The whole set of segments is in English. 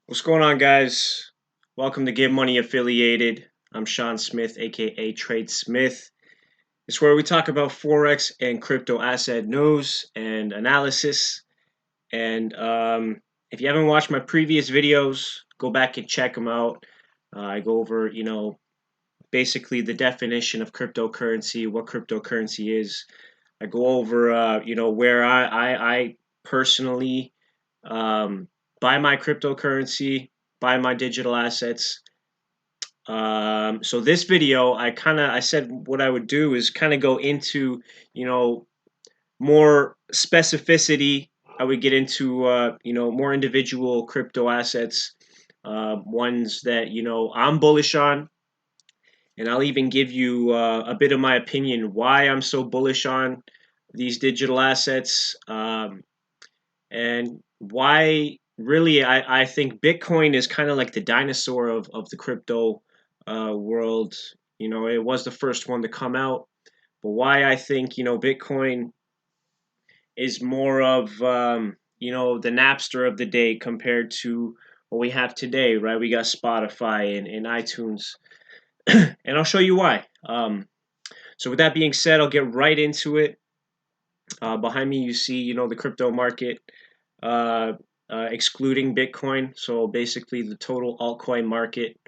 What's going on, guys? Welcome to Give Money Affiliated. I'm Sean Smith, aka Trade Smith. It's where we talk about Forex and crypto asset news and analysis. And if you haven't watched my previous videos, go back and check them out. I go over, basically the definition of cryptocurrency, what cryptocurrency is. I go over, where I personally buy my cryptocurrency, buy my digital assets. So this video, I said what I would do is kind of go into, you know, more specificity. I would get into, more individual crypto assets, ones that, I'm bullish on. And I'll even give you a bit of my opinion why I'm so bullish on these digital assets. And why really I think Bitcoin is kind of like the dinosaur of the crypto world. It was the first one to come out, but why I think Bitcoin is more of the Napster of the day compared to what we have today, right? We got Spotify and iTunes, and I'll show you why. So with that being said, I'll get right into it. Behind me, you see, the crypto market. Uh, Excluding Bitcoin. So basically, the total altcoin market.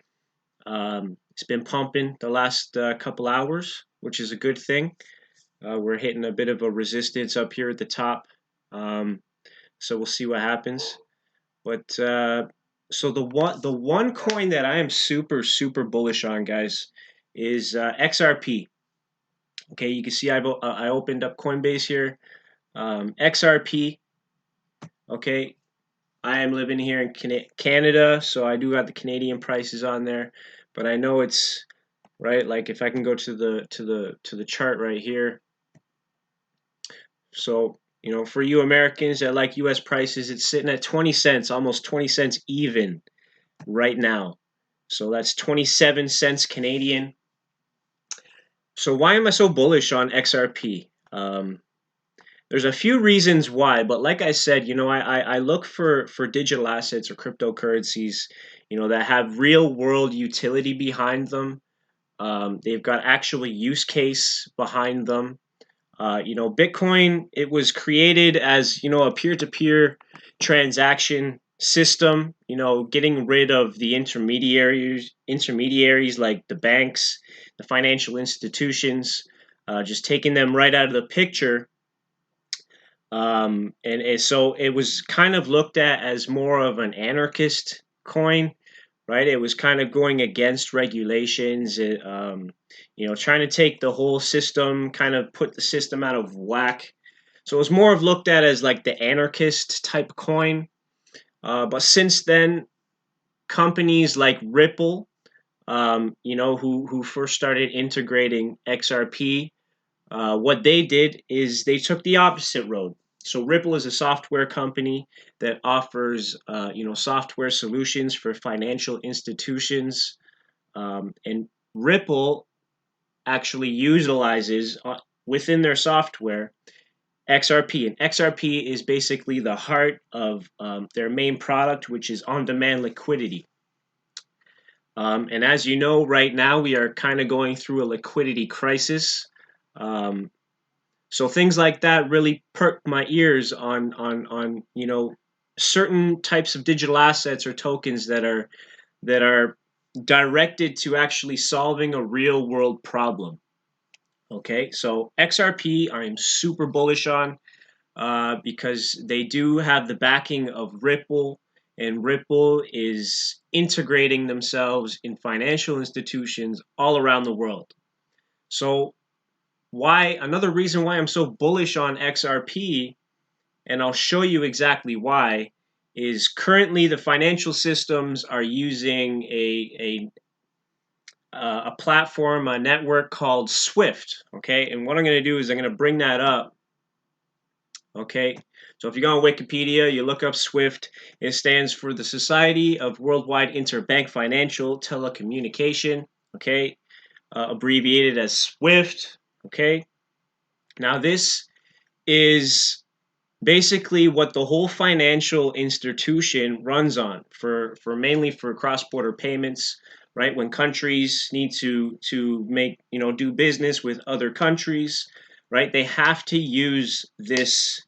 It's been pumping the last couple hours, which is a good thing. We're hitting a bit of a resistance up here at the top. Um, so we'll see what happens. But so the one coin that I am super bullish on, guys, is XRP. Okay, you can see I opened up Coinbase here. XRP. Okay, I am living here in Canada, so I do have the Canadian prices on there, but I know it's right. Like if I can go to the chart right here. So for you Americans that like U.S. prices, it's sitting at 20 cents, almost 20 cents even right now. So that's 27 cents Canadian. So why am I so bullish on XRP? There's a few reasons why, but like I said, I look for digital assets or cryptocurrencies, that have real world utility behind them. They've got actual use case behind them. Bitcoin, it was created as, a peer-to-peer transaction system, getting rid of the intermediaries like the banks, the financial institutions, just taking them right out of the picture. So it was kind of looked at as more of an anarchist coin, right? It was kind of going against regulations, trying to take the whole system, kind of put the system out of whack. So it was more of looked at as like the anarchist type coin. But since then, companies like Ripple, who first started integrating XRP, what they did is they took the opposite road. So Ripple is a software company that offers, software solutions for financial institutions, and Ripple actually utilizes within their software XRP, and XRP is basically the heart of their main product, which is on-demand liquidity. And as you know, right now we are kind of going through a liquidity crisis. So things like that really perk my ears on certain types of digital assets or tokens that are directed to actually solving a real world problem. Okay, so XRP I am super bullish on because they do have the backing of Ripple, and Ripple is integrating themselves in financial institutions all around the world. So another reason why I'm so bullish on XRP, and I'll show you exactly why, is currently the financial systems are using a platform, a network called Swift. Okay, and what I'm going to do is I'm going to bring that up. Okay, so if you go on Wikipedia, you look up Swift. It stands for the Society of Worldwide Interbank Financial Telecommunication. Okay, abbreviated as Swift. Okay, now this is basically what the whole financial institution runs on for mainly for cross-border payments, right? When countries need to make, do business with other countries, right? They have to use this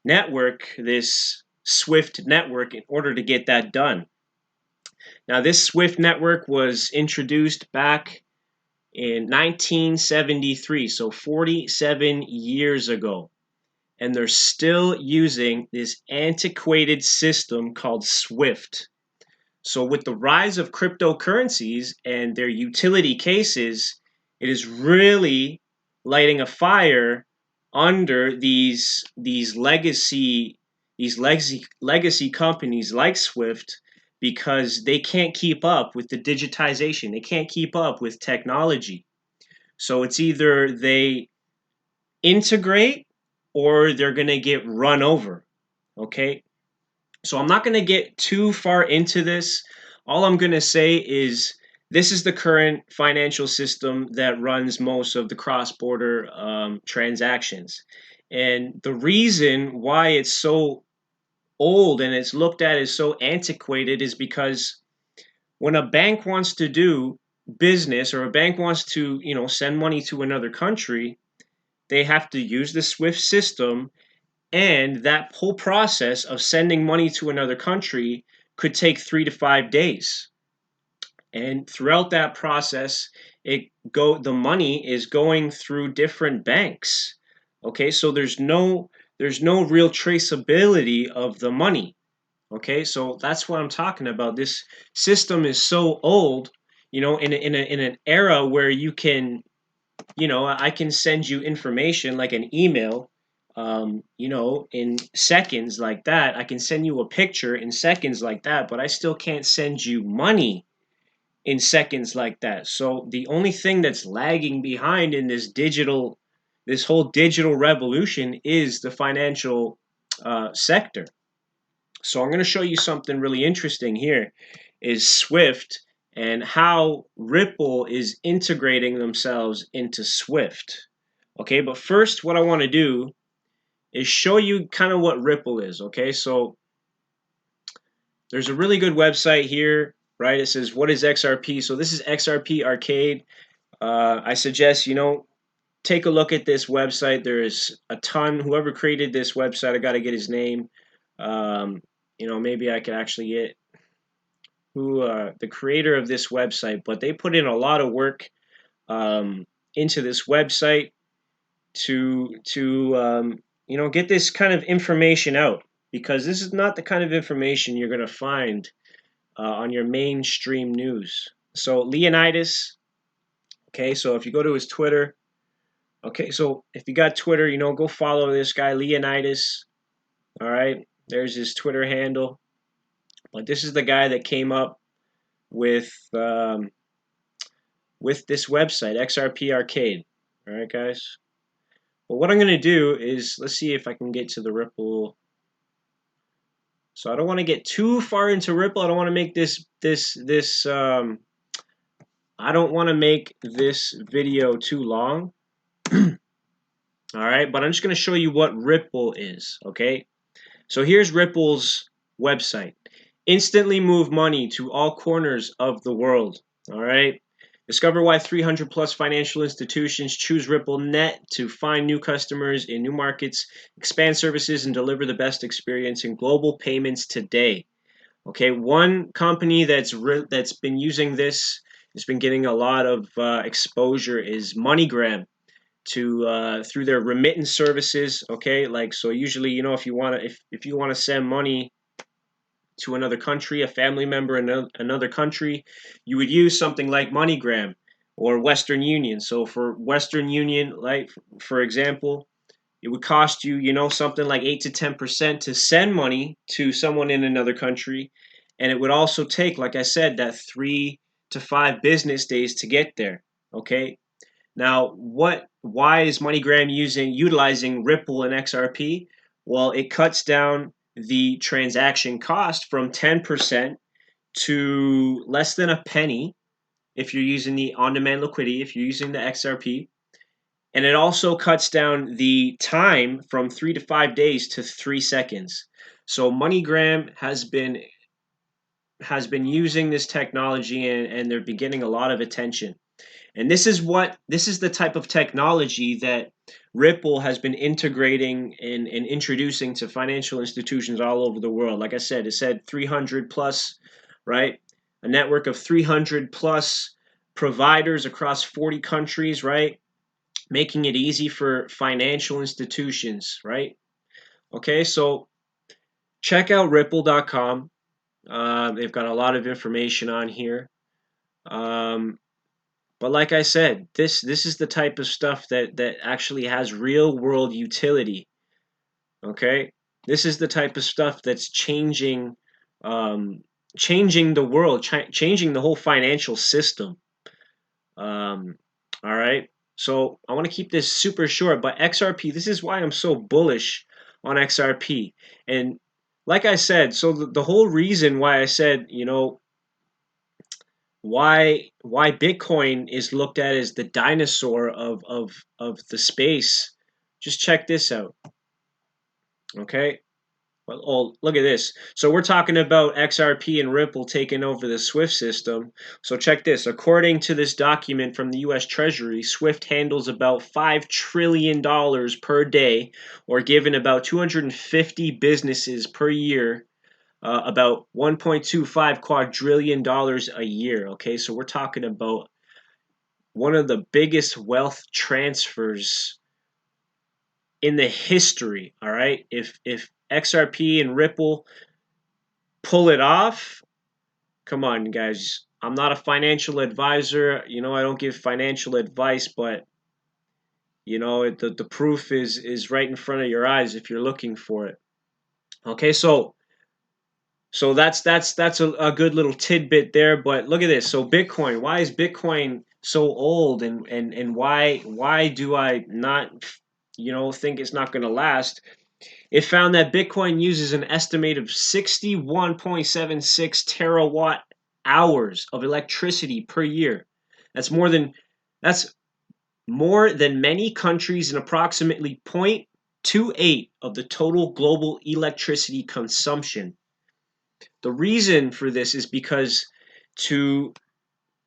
network, this Swift network, in order to get that done. Now, this Swift network was introduced back in 1973, so 47 years ago. And they're still using this antiquated system called Swift. So with the rise of cryptocurrencies and their utility cases, it is really lighting a fire under these legacy companies like Swift, because they can't keep up with the digitization. They can't keep up with technology. So it's either they integrate or they're going to get run over. Okay? So I'm not going to get too far into this. All I'm going to say is this is the current financial system that runs most of the cross-border transactions. And the reason why it's so old and it's looked at as so antiquated is because when a bank wants to do business, or a bank wants to, send money to another country, they have to use the SWIFT system, and that whole process of sending money to another country could take 3 to 5 days. And throughout that process, the money is going through different banks. Okay, so there's no real traceability of the money. Okay, so that's what I'm talking about. This system is so old, in an era where you can, I can send you information like an email, in seconds like that. I can send you a picture in seconds like that, but I still can't send you money in seconds like that. So the only thing that's lagging behind in this whole digital revolution is the financial sector. So I'm going to show you something really interesting here, is Swift and how Ripple is integrating themselves into Swift. Okay, but first what I want to do is show you kind of what Ripple is. Okay, so there's a really good website here, right? It says, what is XRP? So this is XRP Arcade. I suggest, take a look at this website. There's a ton. Whoever created this website, I got to get his name. Maybe I could actually get the creator of this website, but they put in a lot of work into this website to get this kind of information out, because this is not the kind of information you're going to find on your mainstream news. So Leonidas, okay, so if you go to his Twitter, okay, so if you got Twitter, go follow this guy Leonidas. All right, there's his Twitter handle. But this is the guy that came up with this website, XRP Arcade. All right, guys. Well, what I'm going to do is, let's see if I can get to the Ripple. So I don't want to get too far into Ripple. I don't want to make I don't want to make this video too long. All right, but I'm just going to show you what Ripple is, okay? So here's Ripple's website. Instantly move money to all corners of the world, all right? Discover why 300 plus financial institutions choose Ripple Net to find new customers in new markets, expand services, and deliver the best experience in global payments today. Okay, one company that's been using this, has been getting a lot of exposure, is MoneyGram, through their remittance services. Okay, like, so usually, if you want to send money to another country, a family member in another country, you would use something like MoneyGram or Western Union. So for Western Union, like, for example, it would cost you, something like 8 to 10% to send money to someone in another country, and it would also take, like I said, that 3 to 5 business days to get there. Okay. Now, why is MoneyGram utilizing Ripple and XRP? Well, it cuts down the transaction cost from 10% to less than a penny if you're using the on-demand liquidity, if you're using the XRP. And it also cuts down the time from 3 to 5 days to 3 seconds. So MoneyGram has been using this technology, and they're been getting a lot of attention. And this is the type of technology that Ripple has been integrating and introducing to financial institutions all over the world. Like I said, it said 300 plus, right? A network of 300 plus providers across 40 countries, right? Making it easy for financial institutions, right? Okay, so check out ripple.com. They've got a lot of information on here. Um, But like I said, this is the type of stuff that actually has real world utility. Okay, this is the type of stuff that's um, changing the world, changing the whole financial system. Um, all right, so I want to keep this super short, but XRP. This is why I'm so bullish on XRP, and like I said, so the whole reason why I said, why Bitcoin is looked at as the dinosaur of the space. Just check this out. Okay. Well, oh, look at this. So we're talking about XRP and Ripple taking over the SWIFT system. So check this. According to this document from the US Treasury, SWIFT handles about $5 trillion per day, or given about 250 businesses per year, about $1.25 quadrillion a year. Okay, so we're talking about one of the biggest wealth transfers in the history. All right, if XRP and Ripple pull it off, come on, guys. I'm not a financial advisor. I don't give financial advice, but the proof is right in front of your eyes if you're looking for it. Okay, so that's a good little tidbit there. But look at this. So Bitcoin, why is Bitcoin so old, and why do I not think it's not going to last? It found that Bitcoin uses an estimated 61.76 terawatt hours of electricity per year. That's that's more than many countries, and approximately 0.28 of the total global electricity consumption. The reason for this is because to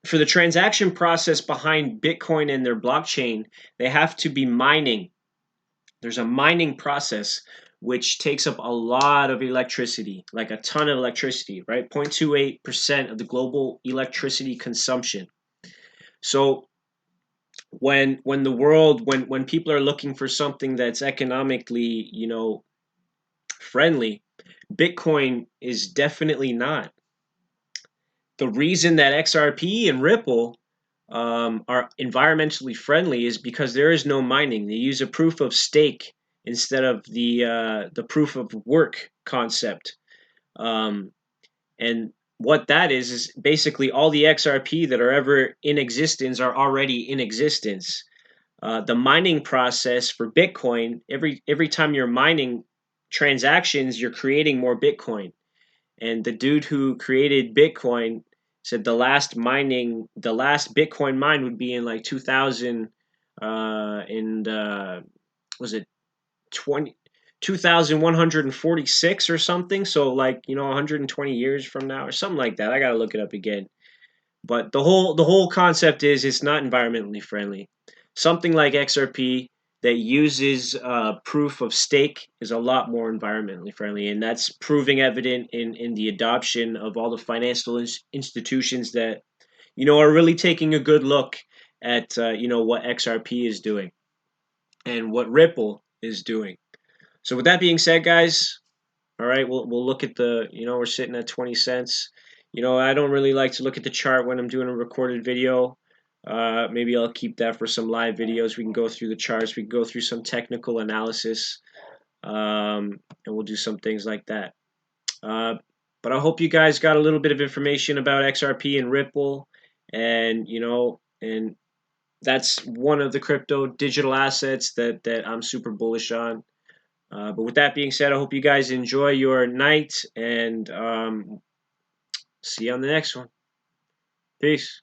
for the transaction process behind Bitcoin and their blockchain, they have to be mining. There's a mining process which takes up a lot of electricity, like a ton of electricity, right? 0.28% of the global electricity consumption. So when people are looking for something that's economically, friendly, Bitcoin is definitely not. The reason that XRP and Ripple are environmentally friendly is because there is no mining. They use a proof of stake instead of the proof of work concept. Um, and what that is basically all the XRP that are ever in existence are already in existence. The mining process for Bitcoin, every time you're mining transactions, you're creating more Bitcoin. And the dude who created Bitcoin said the last Bitcoin mine would be in like 2000 and was it 20 2146 or something, so like 120 years from now or something like that. I got to look it up again. But the whole concept is it's not environmentally friendly. Something like XRP that uses proof of stake is a lot more environmentally friendly, and that's proving evident in the adoption of all the financial institutions that are really taking a good look at what XRP is doing and what Ripple is doing. So with that being said, guys, all right, we'll look at we're sitting at 20 cents. I don't really like to look at the chart when I'm doing a recorded video. Maybe I'll keep that for some live videos. We can go through the charts. We can go through some technical analysis, and we'll do some things like that. But I hope you guys got a little bit of information about XRP and Ripple, and that's one of the crypto digital assets that I'm super bullish on. But with that being said, I hope you guys enjoy your night, and see you on the next one. Peace.